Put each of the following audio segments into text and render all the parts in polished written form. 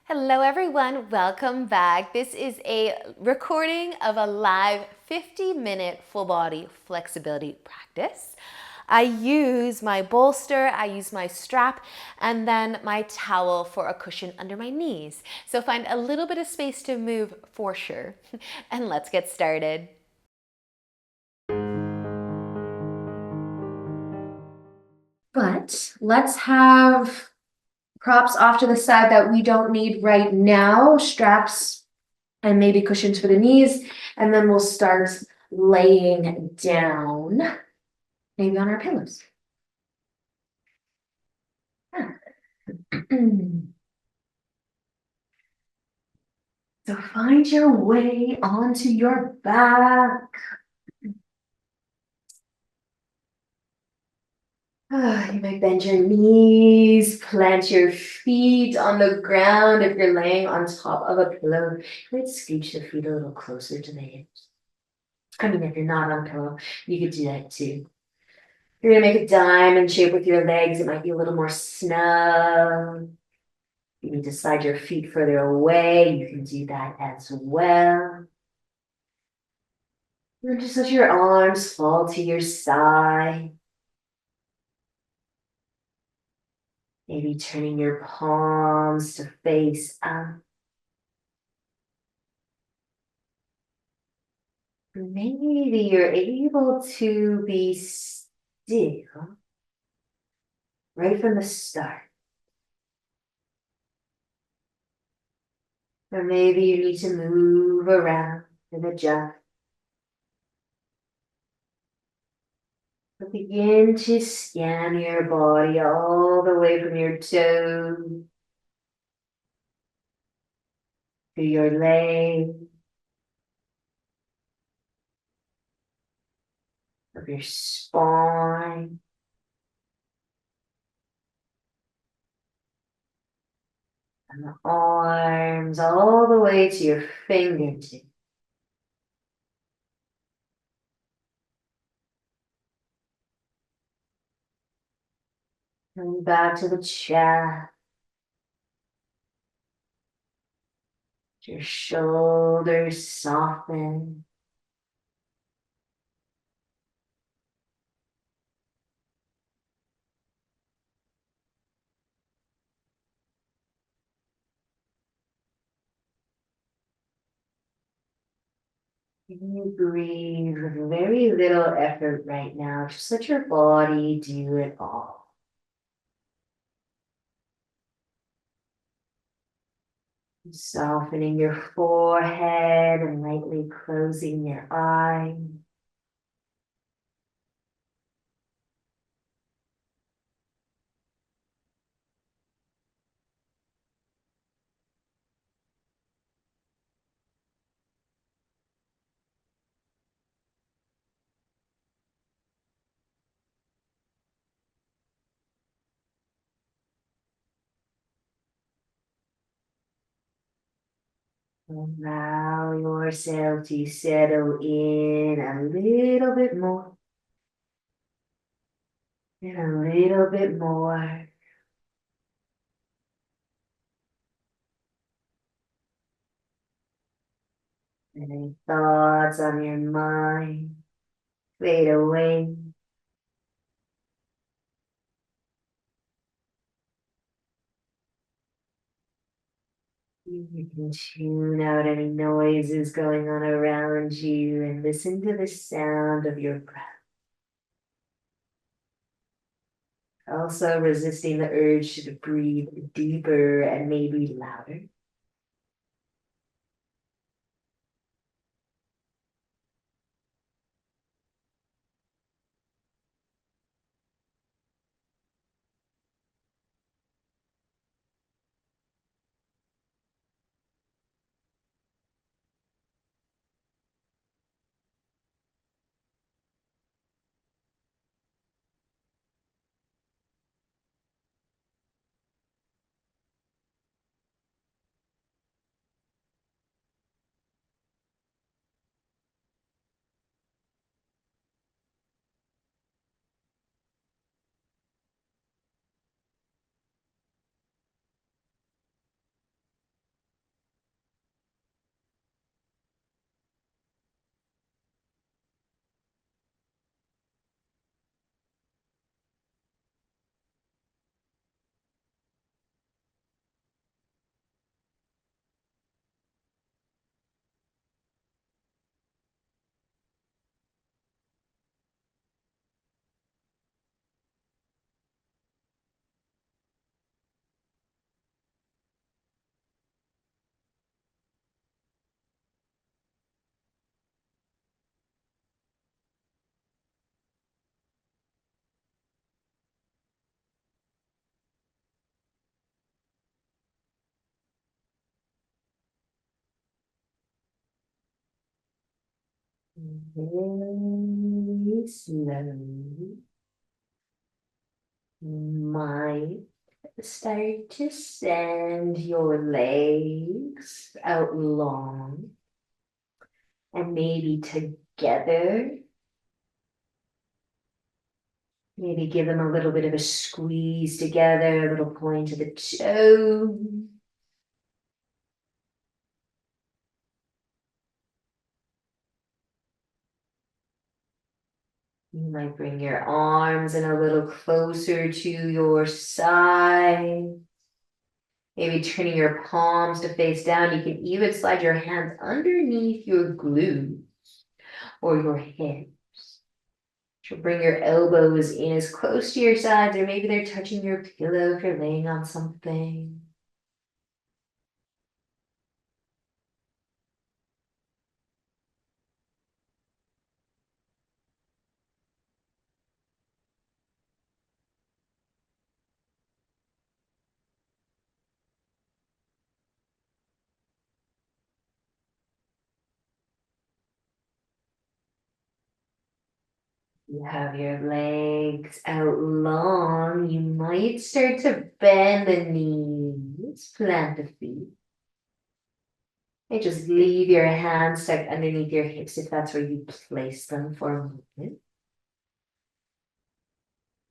Hello, everyone. Welcome back. This is a recording of a live 50-minute full body flexibility practice. I use my bolster, I use my strap, and then my towel for a cushion under my knees. So find a little bit of space to move for sure. And let's get started. But let's have props off to the side that we don't need right now, straps and maybe cushions for the knees, and then we'll start laying down, maybe on our pillows. So find your way onto your back. You might bend your knees, plant your feet on the ground. If you're laying on top of a pillow, you might scooch the feet a little closer to the hips. I mean, if you're not on a pillow, you could do that too. You're gonna make a diamond shape with your legs. It might be a little more snug. You need to slide your feet further away. You can do that as well. And just let your arms fall to your side. Maybe turning your palms to face up. Maybe you're able to be still right from the start. Or maybe you need to move around and adjust. But begin to scan your body all the way from your toes to your legs, of your spine, and the arms all the way to your fingertips. And back to the chest, your shoulders soften. You breathe with very little effort right now. Just let your body do it all. Softening your forehead and lightly closing your eyes. Allow yourself to settle in a little bit more and a little bit more. Any thoughts on your mind fade away. You can tune out any noises going on around you and listen to the sound of your breath. Also resisting the urge to breathe deeper and maybe louder. Very slowly, you might start to send your legs out long and maybe together. Maybe give them a little bit of a squeeze together, a little point to the toe. You might bring your arms in a little closer to your side. Maybe turning your palms to face down. You can even slide your hands underneath your glutes or your hips. So bring your elbows in as close to your sides, or maybe they're touching your pillow if you're laying on something. You have your legs out long. You might start to bend the knees, plant the feet. And just leave your hands stuck underneath your hips if that's where you place them for a moment.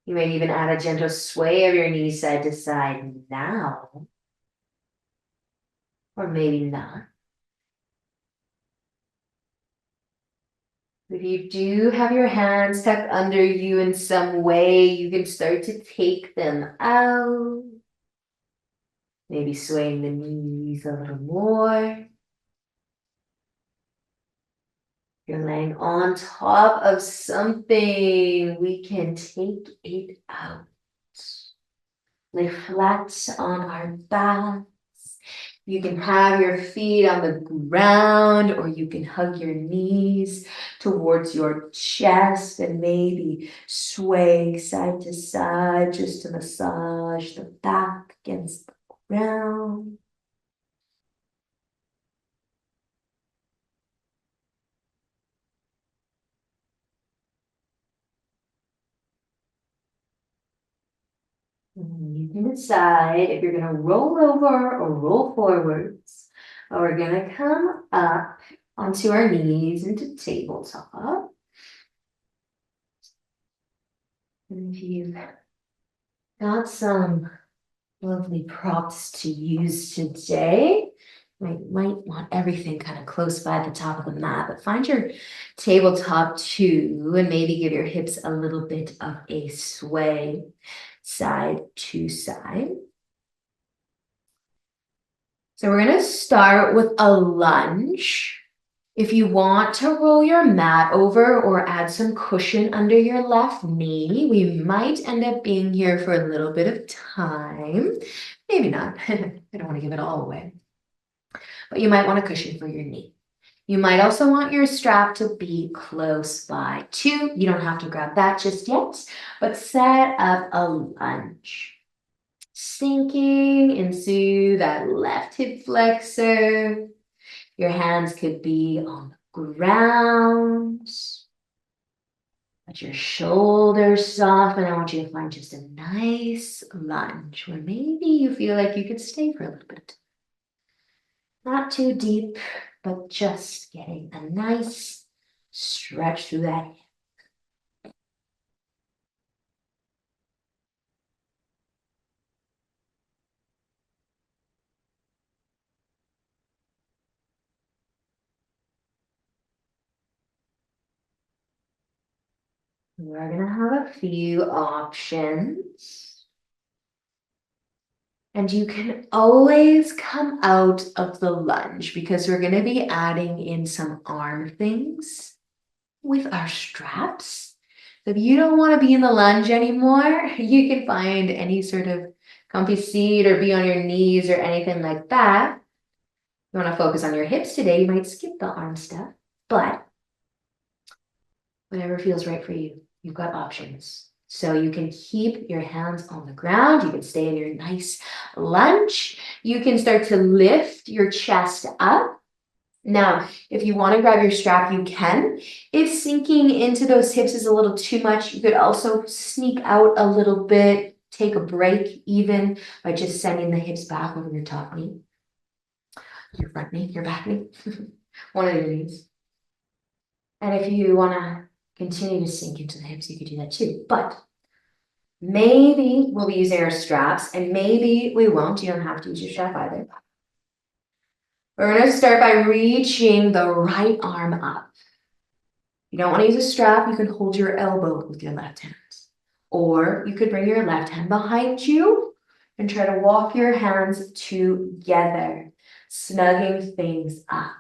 You might even add a gentle sway of your knees side to side now, or maybe not. If you do have your hands tucked under you in some way, you can start to take them out. Maybe swaying the knees a little more. You're laying on top of something. We can take it out. Lay flat on our backs. You can have your feet on the ground, or you can hug your knees towards your chest and maybe sway side to side just to massage the back against the ground. And you can decide if you're going to roll over or roll forwards. Or we're going to come up onto our knees into tabletop. And if you've got some lovely props to use today, you might want everything kind of close by the top of the mat, but find your tabletop too, and maybe give your hips a little bit of a sway side to side. So we're going to start with a lunge. If you want to roll your mat over or add some cushion under your left knee, we might end up being here for a little bit of time. Maybe not. I don't want to give it all away. But you might want a cushion for your knee. You might also want your strap to be close by too. You don't have to grab that just yet, but set up a lunge. Sinking into that left hip flexor. Your hands could be on the ground. Let your shoulders soften. I want you to find just a nice lunge where maybe you feel like you could stay for a little bit. Not too deep, but just getting a nice stretch through that hip. We're going to have a few options. And you can always come out of the lunge because we're going to be adding in some arm things with our straps. So if you don't want to be in the lunge anymore, you can find any sort of comfy seat or be on your knees or anything like that. You want to focus on your hips today, you might skip the arm stuff, but whatever feels right for you, you've got options. So you can keep your hands on the ground. You can stay in your nice lunge. You can start to lift your chest up. Now, if you want to grab your strap, you can. If sinking into those hips is a little too much, you could also sneak out a little bit, take a break even by just sending the hips back over your top knee, your front knee, your back knee, one of your knees. And if you want to continue to sink into the hips, you could do that too. But maybe we'll be using our straps and maybe we won't. You don't have to use your strap either. We're going to start by reaching the right arm up. You don't want to use a strap, you can hold your elbow with your left hand. Or you could bring your left hand behind you and try to walk your hands together, snugging things up.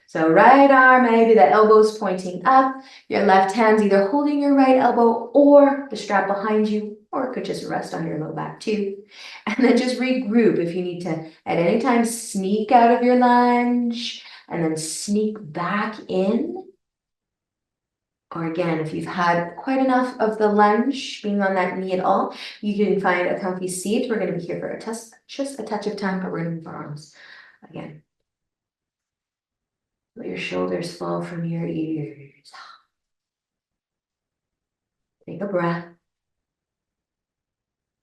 So right arm, maybe the elbow's pointing up, your left hand's either holding your right elbow or the strap behind you, or it could just rest on your low back too. And then just regroup if you need to, at any time, sneak out of your lunge and then sneak back in. Or again, if you've had quite enough of the lunge, being on that knee at all, you can find a comfy seat. We're going to be here for just a touch of time, but we're going to move our arms again. Let your shoulders fall from your ears. Take a breath.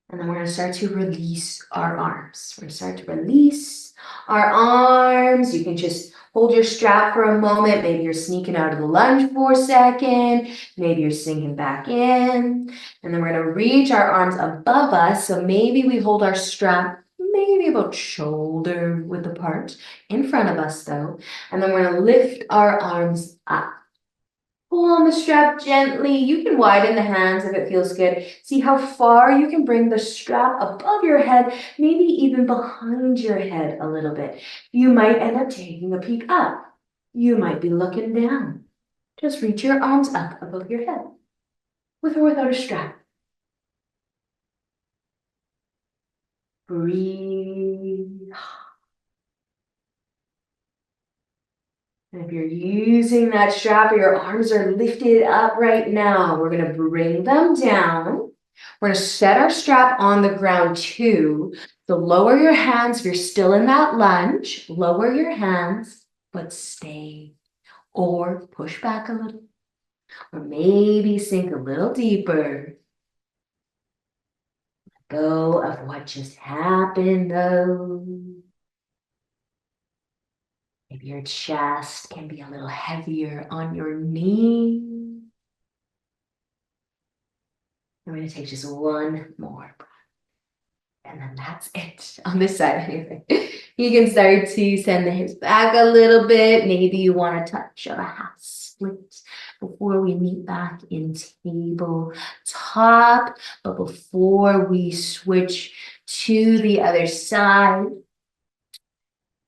And then we're going to start to release our arms. We're going to start to release our arms. You can just hold your strap for a moment. Maybe you're sneaking out of the lunge for a second. Maybe you're sinking back in. And then we're going to reach our arms above us. So maybe we hold our strap maybe about shoulder width apart in front of us though. And then we're going to lift our arms up. Pull on the strap gently. You can widen the hands if it feels good. See how far you can bring the strap above your head, maybe even behind your head a little bit. You might end up taking a peek up. You might be looking down. Just reach your arms up above your head, with or without a strap. Breathe. And if you're using that strap or your arms are lifted up right now, we're going to bring them down. We're going to set our strap on the ground too. So lower your hands if you're still in that lunge. Lower your hands, but stay. Or push back a little. Or maybe sink a little deeper. Let go of what just happened though. Maybe your chest can be a little heavier on your knee. We're going to take just one more breath. And then that's it on this side. You can start to send the hips back a little bit. Maybe you want a touch of a half split before we meet back in table top. But before we switch to the other side,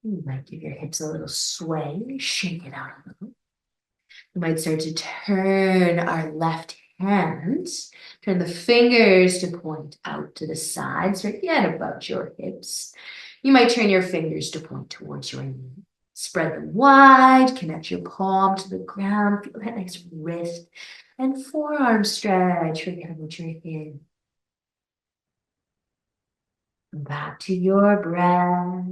you might give your hips a little sway, shake it out a little. We might start to turn our left hand, turn the fingers to point out to the sides, forget about your hips. You might turn your fingers to point towards your knee. Spread them wide, connect your palm to the ground, feel that nice wrist and forearm stretch, forget about your hand. Back to your breath.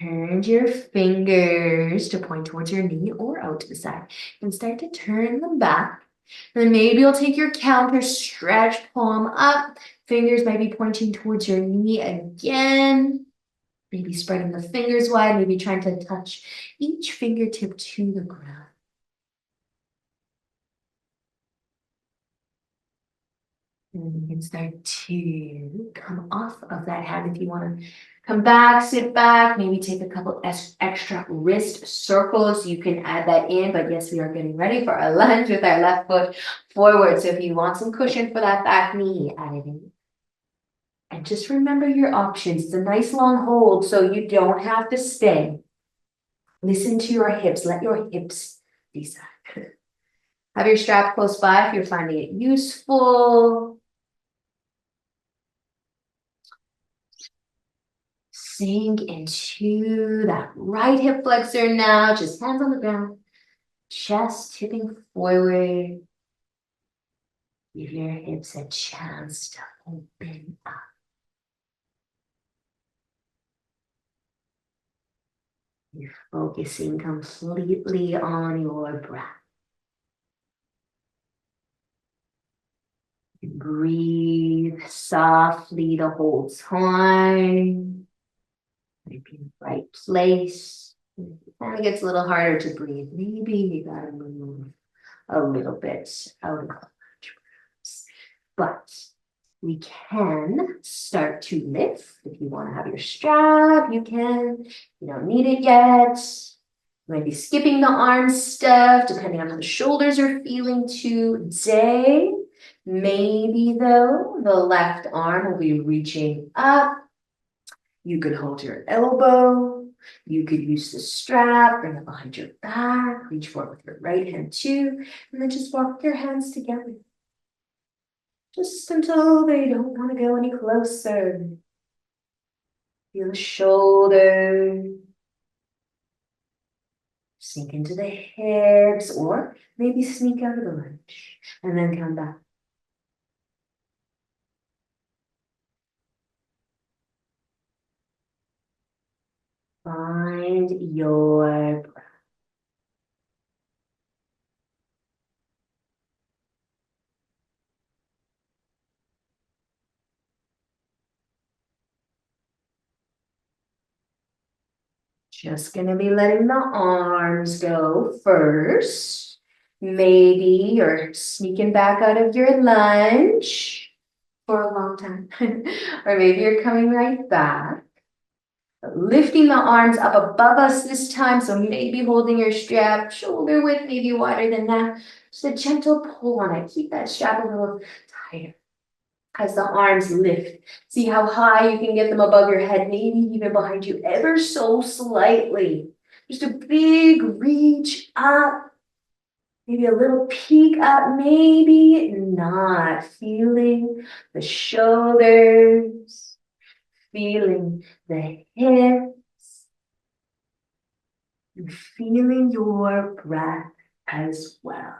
Turn your fingers to point towards your knee or out to the side and start to turn them back. And then maybe you'll take your counter, stretch palm up. Fingers might be pointing towards your knee again. Maybe spreading the fingers wide, maybe trying to touch each fingertip to the ground. And you can start to come off of that hand if you want to come back, sit back, maybe take a couple extra wrist circles. You can add that in, but yes, we are getting ready for a lunge with our left foot forward. So if you want some cushion for that back knee, add it in. And just remember your options. It's a nice long hold, so you don't have to stay. Listen to your hips. Let your hips decide. Have your strap close by if you're finding it useful. Sink into that right hip flexor now, just hands on the ground, chest tipping forward. Give your hips a chance to open up. You're focusing completely on your breath. Breathe softly the whole time. Maybe in the right place. It kind of gets a little harder to breathe. Maybe you gotta move a little bit out of the breaths. But we can start to lift. If you want to have your strap, you can. You don't need it yet. You might be skipping the arm stuff, depending on how the shoulders are feeling today. Maybe though, the left arm will be reaching up. You could hold your elbow. You could use the strap, bring it behind your back, reach forward with your right hand too, and then just walk your hands together. Just until they don't want to go any closer. Feel the shoulders. Sink into the hips, or maybe sneak out of the lunge, and then come back. Find your breath. Just gonna be letting the arms go first. Maybe you're sneaking back out of your lunge for a long time. Or maybe you're coming right back. Lifting the arms up above us this time, so maybe holding your strap shoulder width, maybe wider than that. Just a gentle pull on it. Keep that strap a little tighter as the arms lift. See how high you can get them above your head, maybe even behind you ever so slightly. Just a big reach up, maybe a little peek up, maybe not. Feeling the shoulders, feeling the hips, and feeling your breath as well.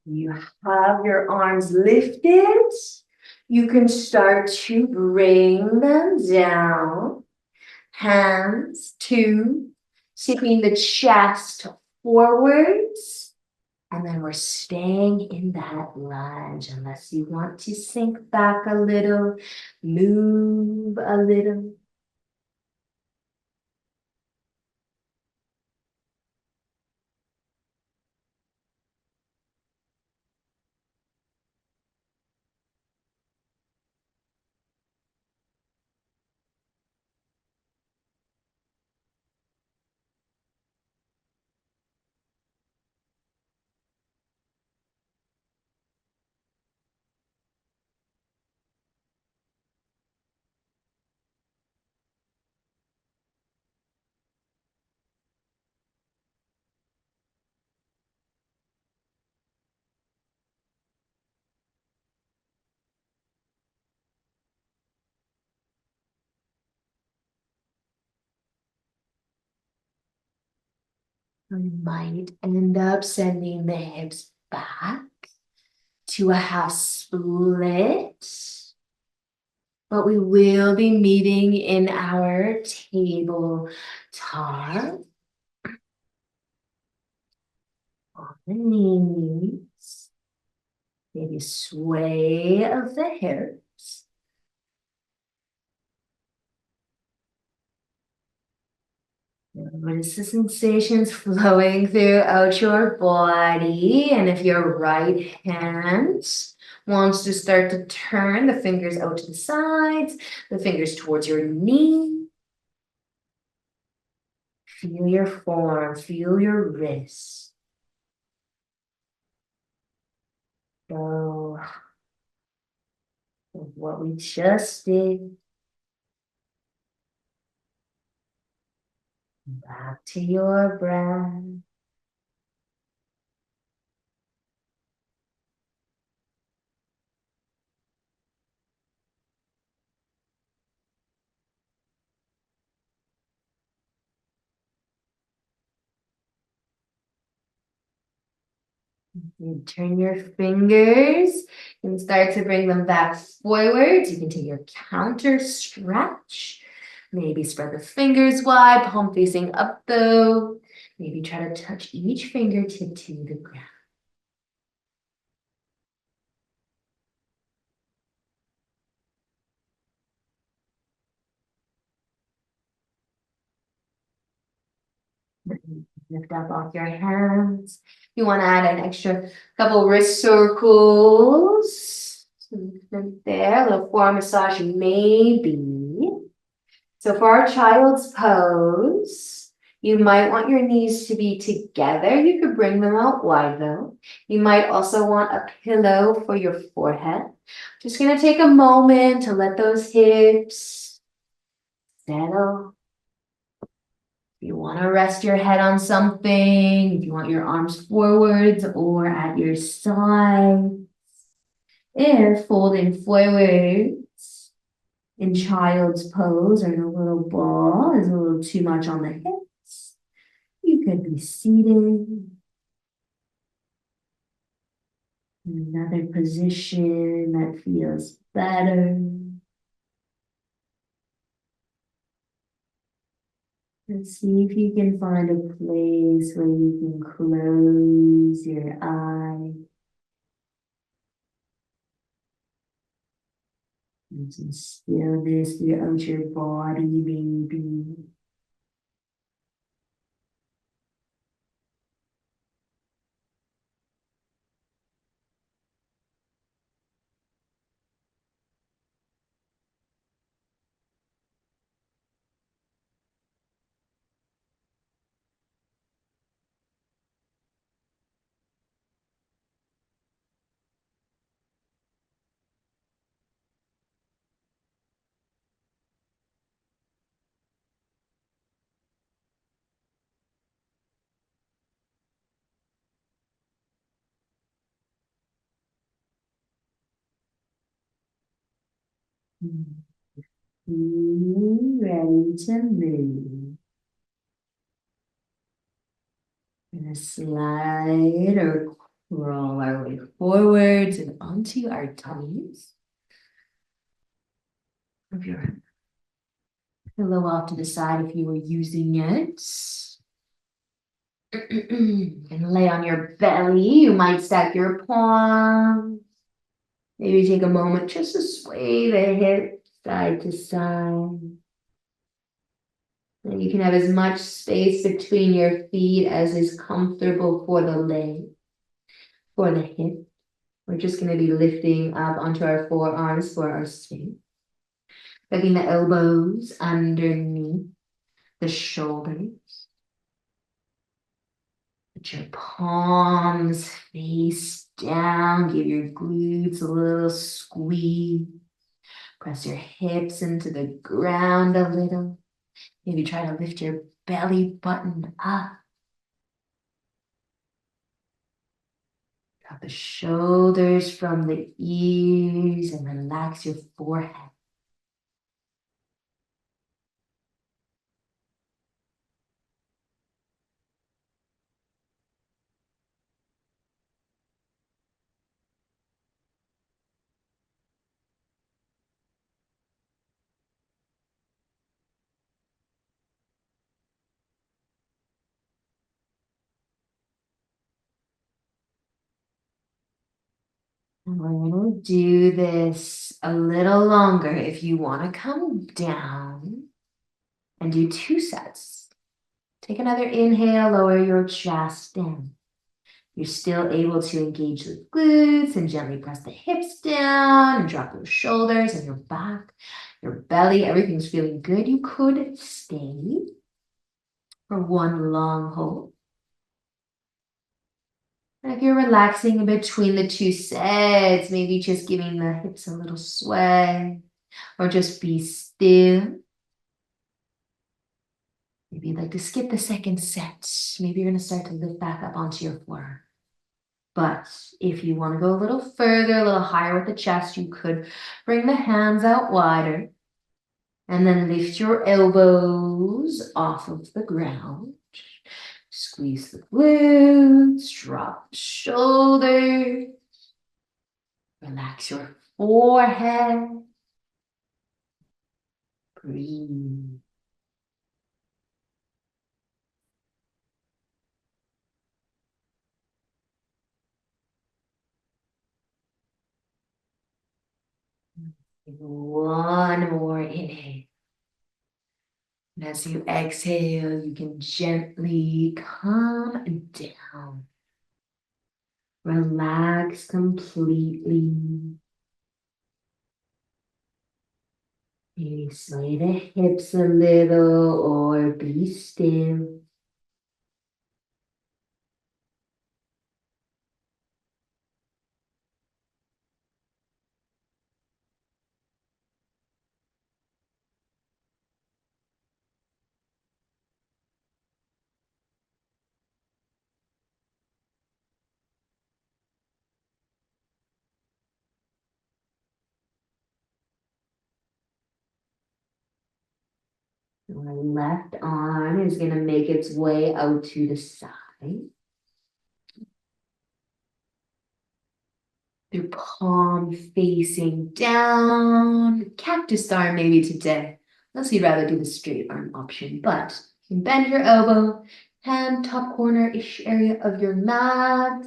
You have your arms lifted. You can start to bring them down. Hands to tipping the chest forwards. And then we're staying in that lunge unless you want to sink back a little, move a little. We might end up sending the hips back to a half split. But we will be meeting in our tabletop on the knees. Maybe sway of the hips. Notice the sensations flowing throughout your body. And if your right hand wants to start to turn the fingers out to the sides, the fingers towards your knee. Feel your form, feel your wrist. Go with what we just did. Back to your breath. You turn your fingers and start to bring them back forwards. You can take your counter stretch. Maybe spread the fingers wide, palm facing up though. Maybe try to touch each fingertip to the ground. Lift up off your hands. You want to add an extra couple wrist circles. There, a little forearm massage maybe. So for our child's pose, you might want your knees to be together. You could bring them out wide though. You might also want a pillow for your forehead. Just gonna take a moment to let those hips settle. If you want to rest your head on something, if you want your arms forwards or at your side, if folding forwards in child's pose or in a little ball is a little too much on the hips, you could be seated in another position that feels better. And see if you can find a place where you can close your eyes. And some stillness throughout your body, maybe. Ready to move. We're gonna slide or crawl our way forwards and onto our tummies. Move your pillow off to the side if you were using it. And lay on your belly. You might stack your palms. Maybe take a moment just to sway the hips side to side. And you can have as much space between your feet as is comfortable for the leg, for the hip. We're just going to be lifting up onto our forearms for our spin. Tucking the elbows underneath the shoulders. Put your palms face down. Give your glutes a little squeeze. Press your hips into the ground a little. Maybe try to lift your belly button up. Drop the shoulders from the ears and relax your forehead. And we're going to do this a little longer. If you want to come down and do 2 sets, take another inhale, lower your chest down. You're still able to engage the glutes and gently press the hips down and drop your shoulders and your back, your belly. Everything's feeling good. You could stay for one long hold. And if you're relaxing in between the 2 sets, maybe just giving the hips a little sway or just be still. Maybe you'd like to skip the second set. Maybe you're going to start to lift back up onto your floor. But if you want to go a little further, a little higher with the chest, you could bring the hands out wider and then lift your elbows off of the ground. Squeeze the glutes, drop the shoulders, relax your forehead, breathe. One more inhale. And as you exhale, you can gently come down. Relax completely. Maybe sway the hips a little or be still. Our left arm is going to make its way out to the side. Your palm facing down. Cactus arm maybe today. Unless you'd rather do the straight arm option. But you can bend your elbow, hand top corner-ish area of your mat.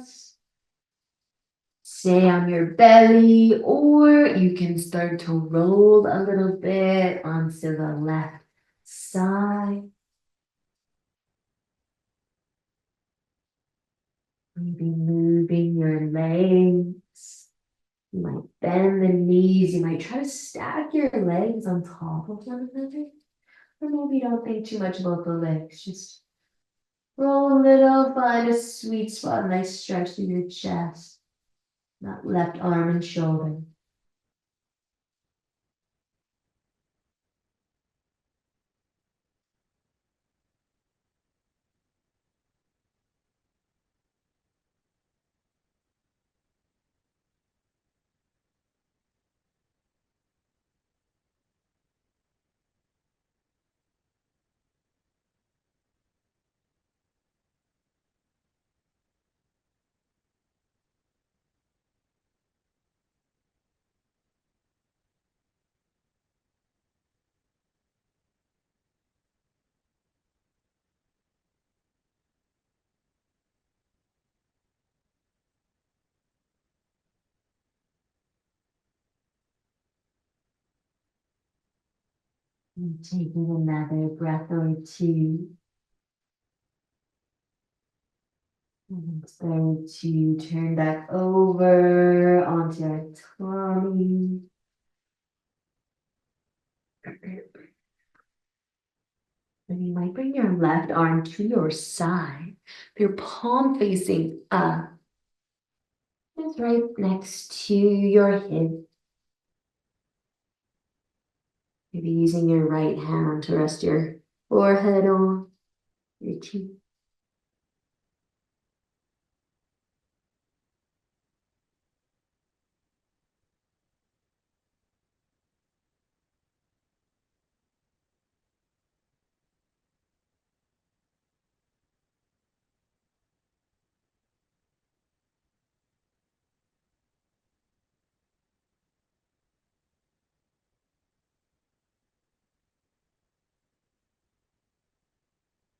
Stay on your belly, or you can start to roll a little bit onto the left side. Maybe moving your legs. You might bend the knees. You might try to stack your legs on top of one another. Or maybe don't think too much about the legs. Just roll a little, find a sweet spot, nice stretch through your chest. That left arm and shoulder. And taking another breath or two. And starting to turn back over onto our tummy. And you might bring your left arm to your side, your palm facing up. It's right next to your hip. Maybe using your right hand to rest your forehead on your cheek.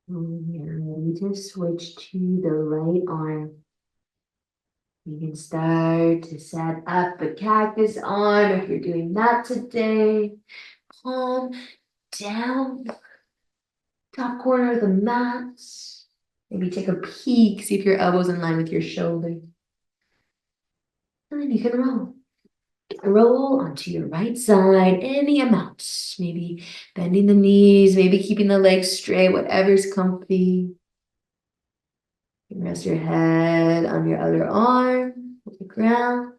And you're ready to switch to the right arm. You can start to set up a cactus arm if you're doing that today. Palm down, top corner of the mat. Maybe take a peek, see if your elbow's in line with your shoulder. And then you can roll. Roll onto your right side, any amount. Maybe bending the knees, maybe keeping the legs straight, whatever's comfy. You can rest your head on your other arm, on the ground.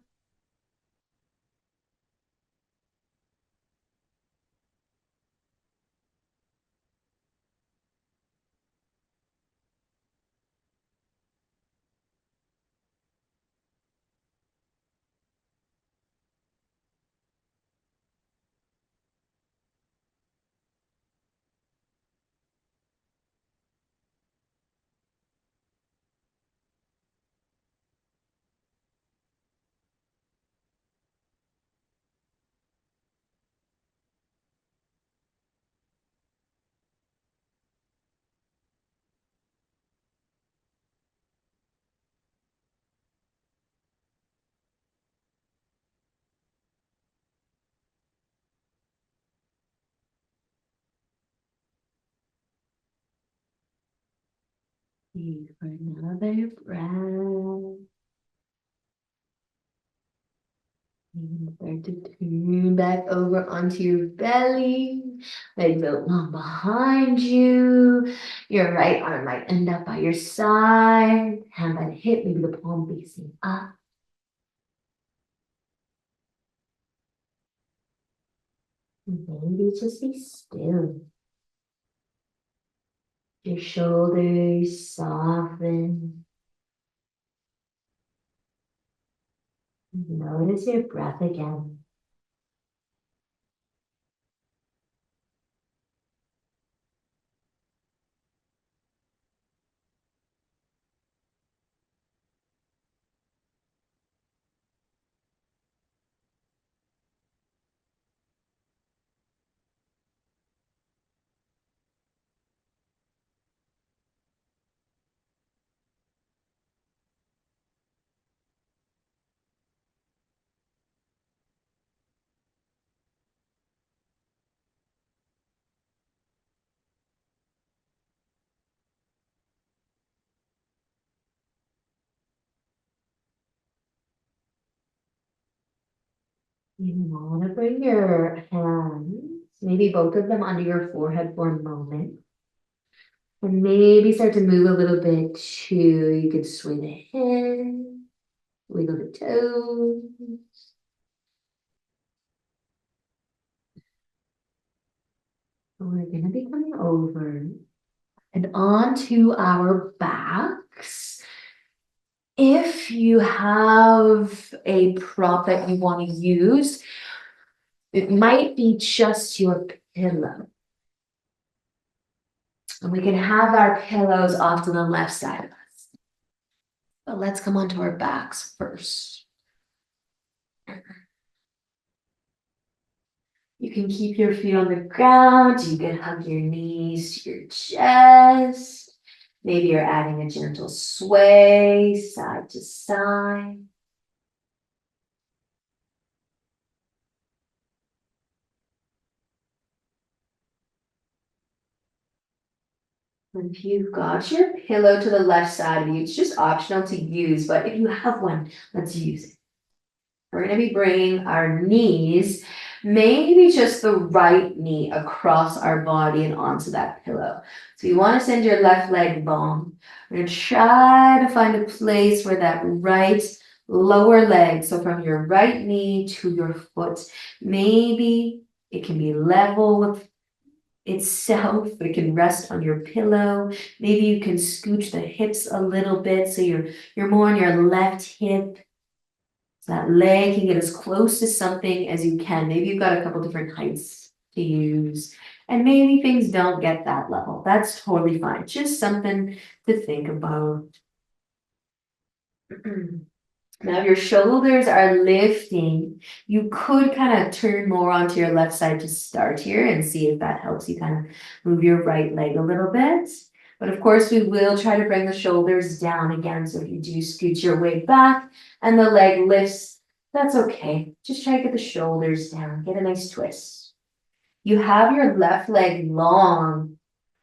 Breathe for another breath. And start to turn back over onto your belly. Legs out long behind you. Your right arm might end up by your side. Hand by the hip, maybe the palm facing up. Maybe just be still. Your shoulders soften. Notice your breath again. You want to bring your hands, maybe both of them under your forehead for a moment. And maybe start to move a little bit too. You could sway the head, wiggle the toes. We're going to be coming over and onto our backs. If you have a prop that you want to use, it might be just your pillow. And we can have our pillows off to the left side of us. But let's come onto our backs first. You can keep your feet on the ground. You can hug your knees to your chest. Maybe you're adding a gentle sway side to side. And if you've got your pillow to the left side of you, it's just optional to use, but if you have one, let's use it. We're going to be bringing our knees, maybe just the right knee across our body and onto that pillow. So you want to send your left leg long. We're going to try to find a place where that right lower leg, so from your right knee to your foot, maybe it can be level with itself. It can rest on your pillow. Maybe you can scooch the hips a little bit so you're more on your left hip. So that leg can get as close to something as you can. Maybe you've got a couple different heights to use. And maybe things don't get that level. That's totally fine. Just something to think about. Now, if your shoulders are lifting, you could kind of turn more onto your left side to start here and see if that helps you kind of move your right leg a little bit. But of course, we will try to bring the shoulders down again. So if you do scoot your way back and the leg lifts, that's okay. Just try to get the shoulders down. Get a nice twist. You have your left leg long.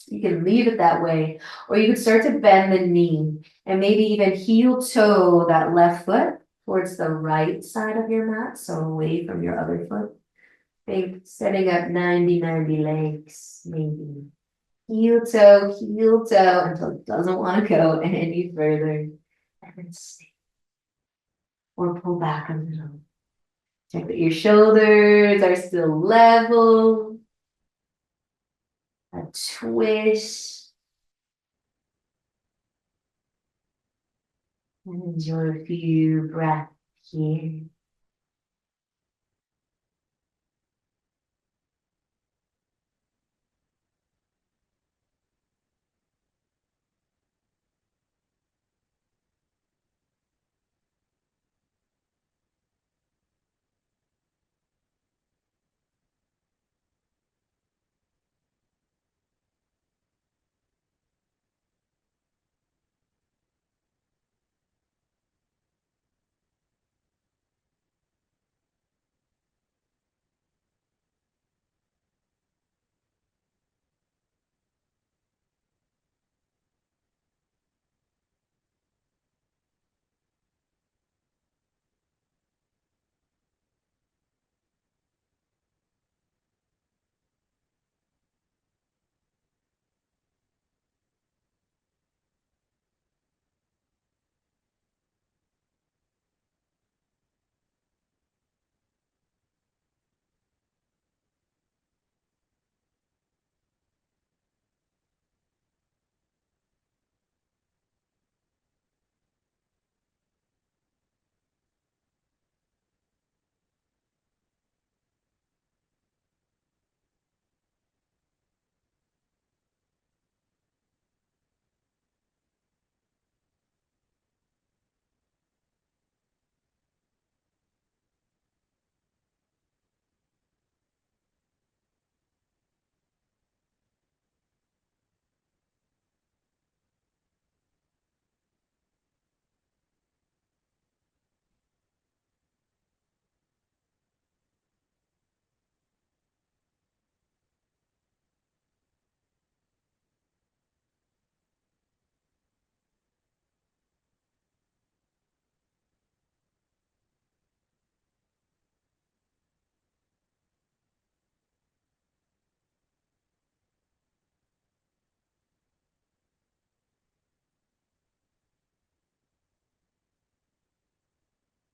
You can leave it that way, or you could start to bend the knee and maybe even heel toe that left foot towards the right side of your mat, so away from your other foot. Think setting up 90-90 legs, maybe. Heel toe until it doesn't want to go any further. And then stay. Or pull back a little. Check that your shoulders are still level. A twist. And enjoy a few breaths here.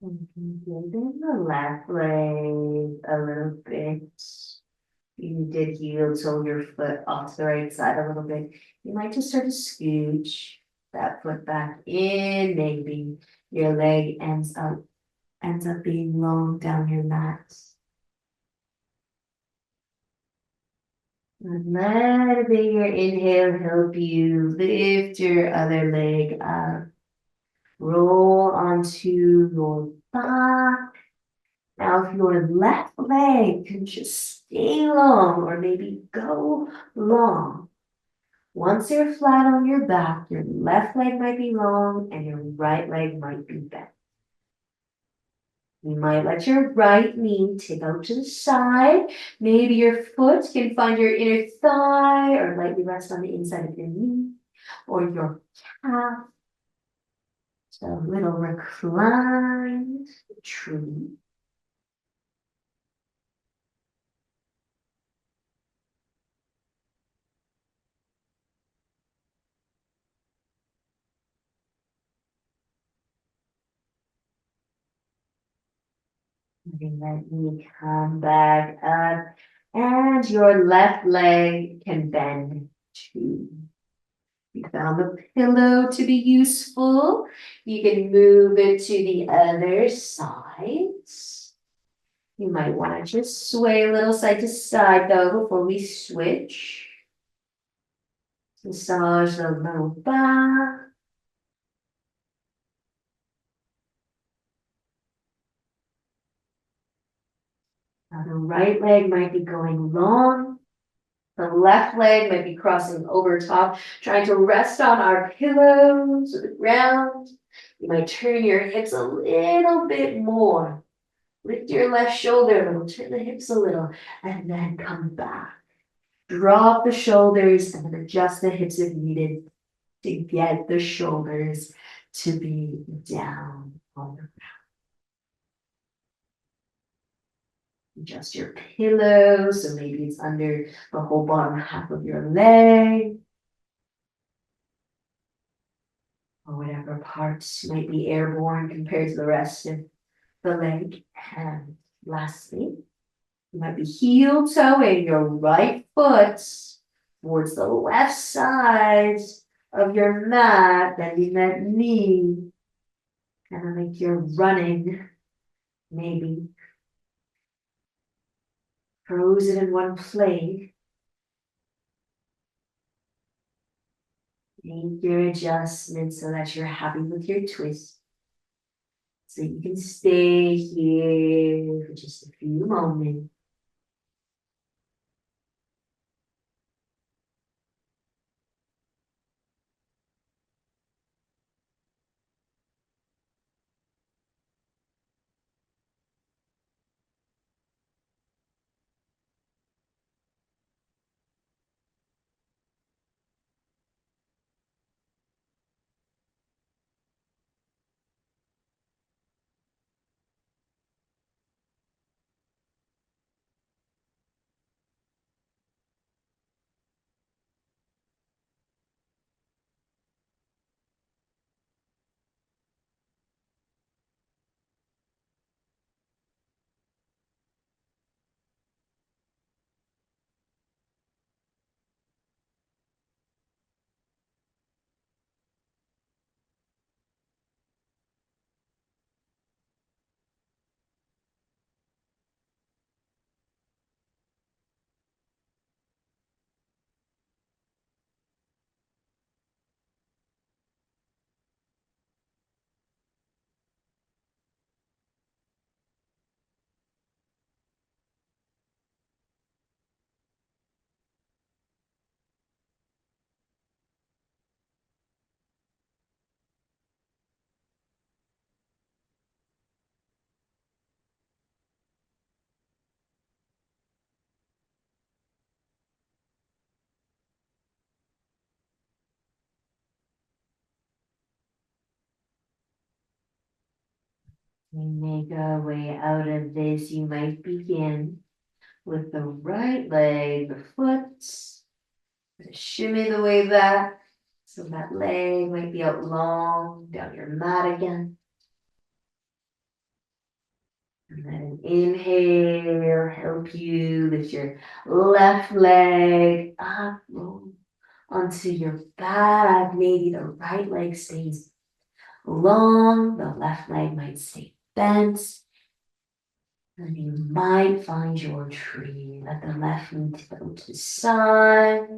And bend the left leg a little bit. You did heel toe your foot off the right side a little bit. You might just start to scooch that foot back in. Maybe your leg ends up being long down your mat. And letting your inhale help you lift your other leg up. Roll onto your back. Now, if your left leg can just stay long or maybe go long, once you're flat on your back, your left leg might be long and your right leg might be bent. You might let your right knee tip out to the side. Maybe your foot can find your inner thigh or lightly rest on the inside of your knee or your calf. So a little reclined tree. Letting that knee come back up. And your left leg can bend too. You found the pillow to be useful. You can move it to the other side. You might want to just sway a little side to side though before we switch. Massage the low back. Now the right leg might be going long. The left leg might be crossing over top, trying to rest on our pillows or the ground. You might turn your hips a little bit more. Lift your left shoulder a little, turn the hips a little, and then come back. Drop the shoulders and then adjust the hips if needed to get the shoulders to be down on the ground. Adjust your pillow, so maybe it's under the whole bottom half of your leg, or whatever parts might be airborne compared to the rest of the leg. And lastly, you might be heel toeing your right foot towards the left side of your mat, bending that knee, kind of like you're running, maybe. Frozen in one place. Make your adjustments so that you're happy with your twist. So you can stay here for just a few moments. We make our way out of this. You might begin with the right leg, the foot. Shimmy the way back. So that leg might be out long down your mat again. And then inhale, help you lift your left leg up, roll onto your back. Maybe the right leg stays long, the left leg might stay bent. And you might find your tree. Let the left knee go to the side.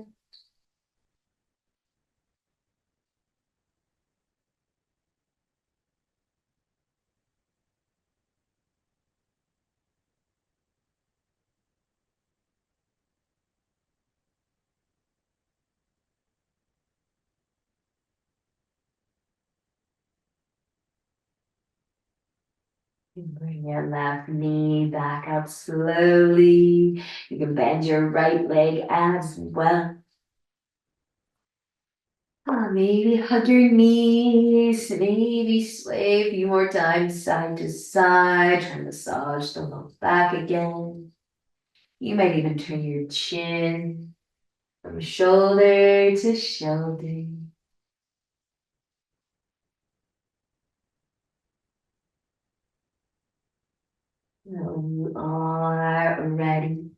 And bring your left knee back out slowly. You can bend your right leg as well. Maybe hug your knees, maybe sway a few more times side to side. Try to massage the low back again. You might even turn your chin from shoulder to shoulder. When you are ready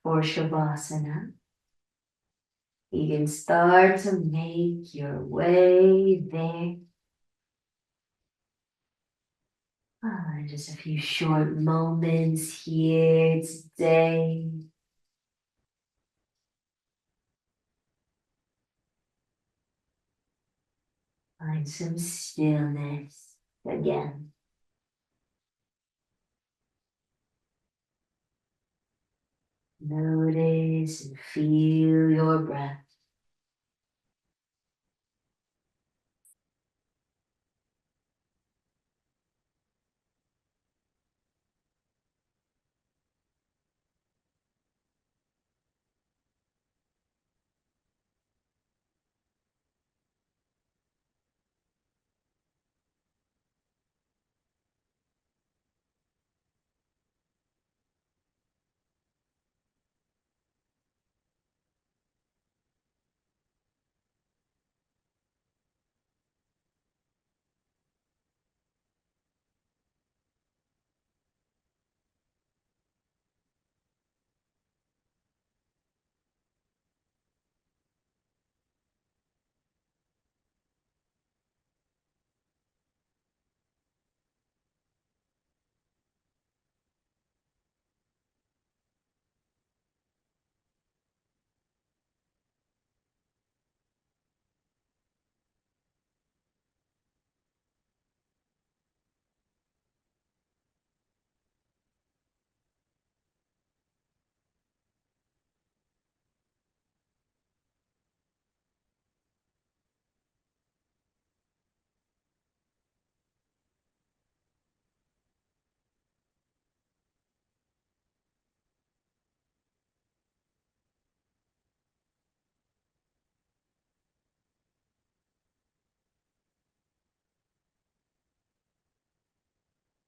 for Shavasana, you can start to make your way there. Just a few short moments here today. Find some stillness again. Notice and feel your breath.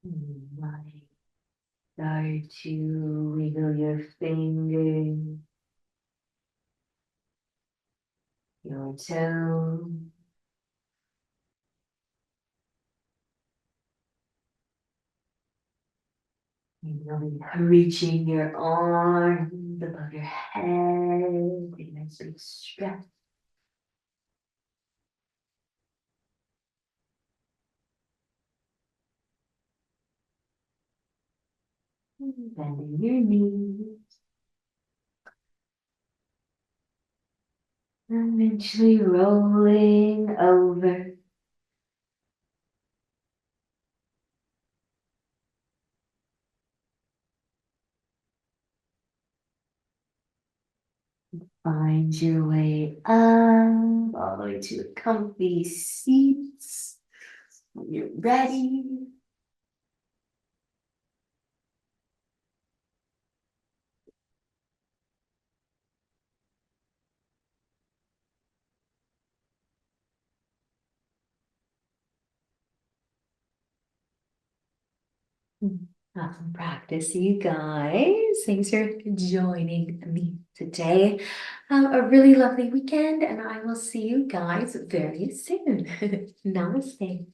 You might start to wiggle your fingers, your toes. Maybe you'll be reaching your arms above your head. Take a nice big stretch. Bending your knees. And eventually rolling over. Find your way up all the way to a comfy seat. When you're ready, awesome practice, you guys. Thanks for joining me today. Have a really lovely weekend, and I will see you guys very soon. Namaste.